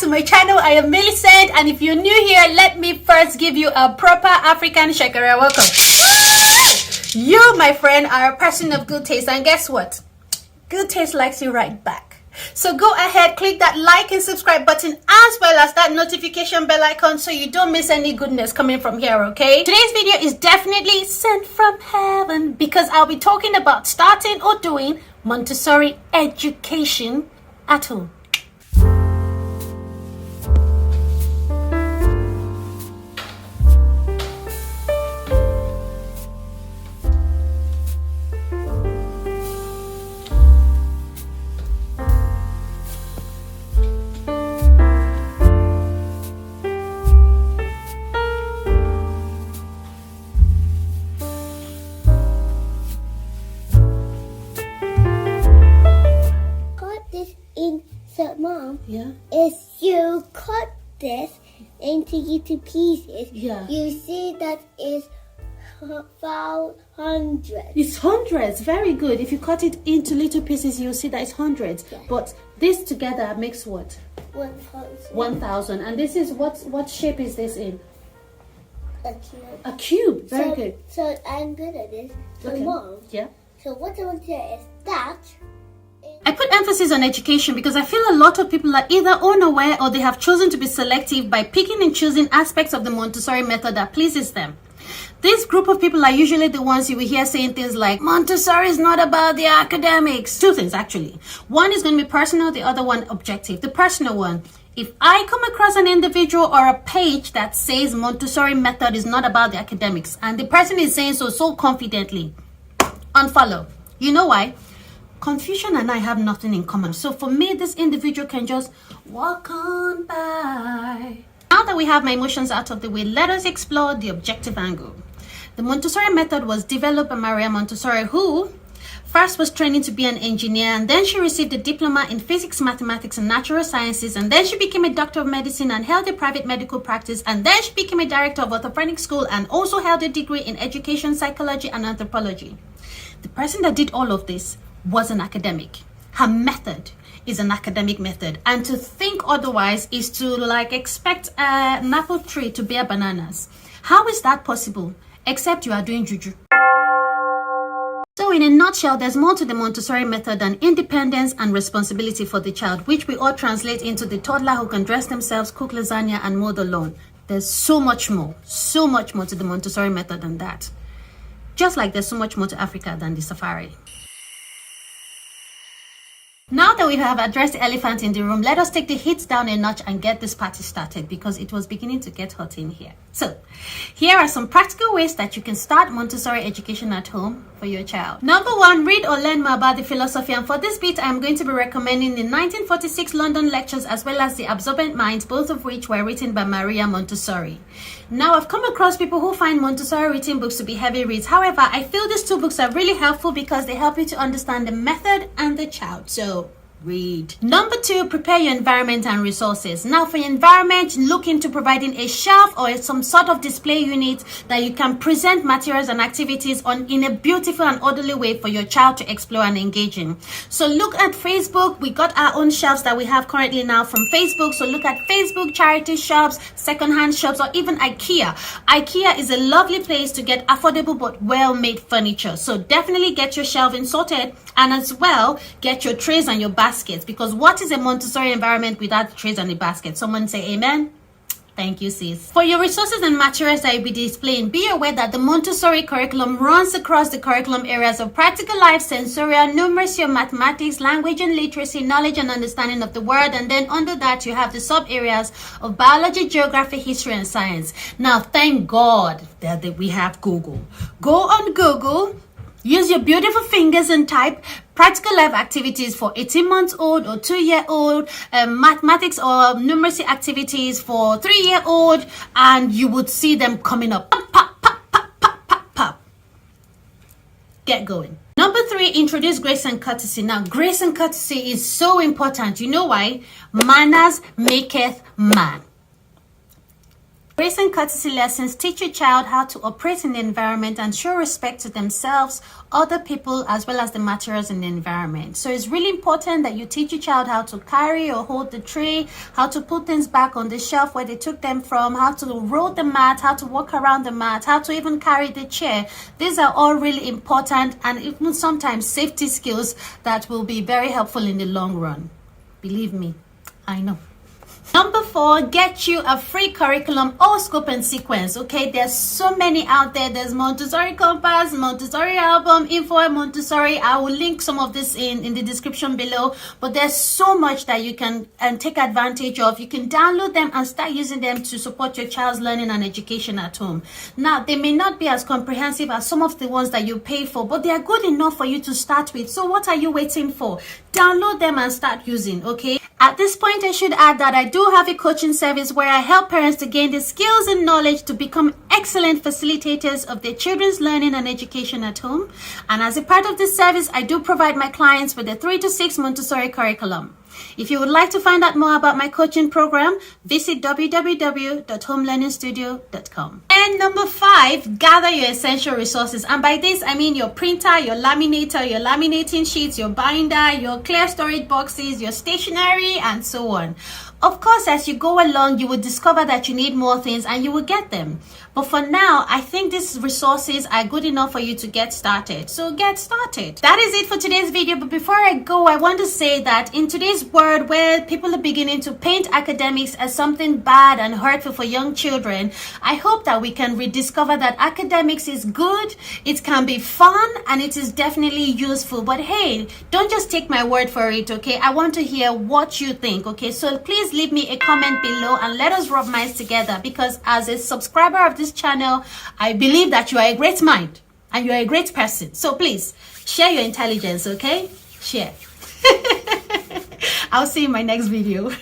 to my channel. I am Millicent, and if you're new here, let me first give you a proper African shakara welcome. You, my friend, are a person of good taste, and guess what? Good taste likes you right back. So go ahead, click that like and subscribe button as well as that notification bell icon so you don't miss any goodness coming from here, okay? Today's video is definitely sent from heaven because I'll be talking about starting or doing Montessori education at home. So, Mom, Yeah. if you cut this into little pieces, Yeah. you see that it's about hundreds. It's hundreds. Very good. If you cut it into little pieces, you'll see that it's hundreds. Yeah. But this together makes what? 1,000. 1,000. And this is what shape is this in? A cube. A cube. Very good. So I'm good at this. So, Okay. Mom, Yeah. so what I want to say is that. I put emphasis on education because I feel a lot of people are either unaware or they have chosen to be selective by picking and choosing aspects of the Montessori method that pleases them. This group of people are usually the ones you will hear saying things like, Montessori is not about the academics. Two things, actually. One is going to be personal, the other one objective. The personal one, if I come across an individual or a page that says Montessori method is not about the academics, and the person is saying so confidently, unfollow. You know why? Confusion and I have nothing in common. So for me, this individual can just walk on by. Now that we have my emotions out of the way, let us explore the objective angle. The Montessori method was developed by Maria Montessori, who first was training to be an engineer, and then she received a diploma in physics, mathematics, and natural sciences, and then she became a doctor of medicine and held a private medical practice, and then she became a director of orthopedic school and also held a degree in education, psychology, and anthropology. The person that did all of this was an academic. Her method is an academic method, and to think otherwise is to expect an apple tree to bear bananas. How is that possible? Except you are doing juju. So in a nutshell, there's more to the Montessori method than independence and responsibility for the child, which we all translate into the toddler who can dress themselves, cook lasagna, and mow the lawn. There's so much more to the Montessori method than that. Just like there's so much more to Africa than the safari. Now that we have addressed the elephant in the room, let us take the heat down a notch and get this party started because it was beginning to get hot in here. So, here are some practical ways that you can start Montessori education at home for your child. Number one, read or learn more about the philosophy. And for this bit, I'm going to be recommending the 1946 London lectures as well as the Absorbent Minds, both of which were written by Maria Montessori. Now, I've come across people who find Montessori written books to be heavy reads. However, I feel these two books are really helpful because they help you to understand the method and the child. So, read. Number two, prepare your environment and resources. Now for your environment, look into providing a shelf or some sort of display unit that you can present materials and activities on in a beautiful and orderly way for your child to explore and engage in. So look at Facebook. We got our own shelves that we have currently now from Facebook. So look at Facebook, charity shops, secondhand shops, or even IKEA. IKEA is a lovely place to get affordable but well-made furniture. So definitely get your shelving sorted, and as well get your trays and your baskets, because what is a Montessori environment without trays and a basket? Someone say amen. Thank you, sis. For your resources and materials that you'll be displaying, be aware that the Montessori curriculum runs across the curriculum areas of practical life, sensorial, numeracy, mathematics, language and literacy, knowledge and understanding of the world, and then under that you have the sub areas of biology, geography, history, and science. Now, thank God that we have Google. Go on Google. Use your beautiful fingers and type practical life activities for 18-month-old or 2-year-old, mathematics or numeracy activities for 3-year-old, and you would see them coming up. Pop, pop, pop, pop, pop, pop, pop. Get going. Number three, introduce grace and courtesy. Now, grace and courtesy is so important. You know why? Manners maketh man. Grace and courtesy lessons teach your child how to operate in the environment and show respect to themselves, other people, as well as the materials in the environment. So it's really important that you teach your child how to carry or hold the tray, how to put things back on the shelf where they took them from, how to roll the mat, how to walk around the mat, how to even carry the chair. These are all really important and even sometimes safety skills that will be very helpful in the long run. Believe me, I know. Number 4, get you a free curriculum, all scope and sequence. Okay, there's so many out there. There's Montessori Compass, Montessori Album, Info Montessori. I will link some of this in the description below. But there's so much that you can take advantage of. You can download them and start using them to support your child's learning and education at home. Now, they may not be as comprehensive as some of the ones that you pay for, but they are good enough for you to start with. So what are you waiting for? Download them and start using, okay? At this point, I should add that I do have a coaching service where I help parents to gain the skills and knowledge to become excellent facilitators of their children's learning and education at home. And as a part of this service, I do provide my clients with a 3 to 6 Montessori curriculum. If you would like to find out more about my coaching program, visit www.homelearningstudio.com. And number 5, gather your essential resources. And by this, I mean your printer, your laminator, your laminating sheets, your binder, your clear storage boxes, your stationery, and so on. Of course, as you go along, you will discover that you need more things and you will get them. But for now, I think these resources are good enough for you to get started. So get started. That is it for today's video. But before I go, I want to say that in today's world where people are beginning to paint academics as something bad and hurtful for young children, I hope that we can rediscover that academics is good, it can be fun, and it is definitely useful. But hey, don't just take my word for it, okay? I want to hear what you think, okay? So please leave me a comment below and let us rub minds together, because as a subscriber of this channel, I believe that you are a great mind and you are a great person. So please share your intelligence, okay? Share. I'll see you in my next video.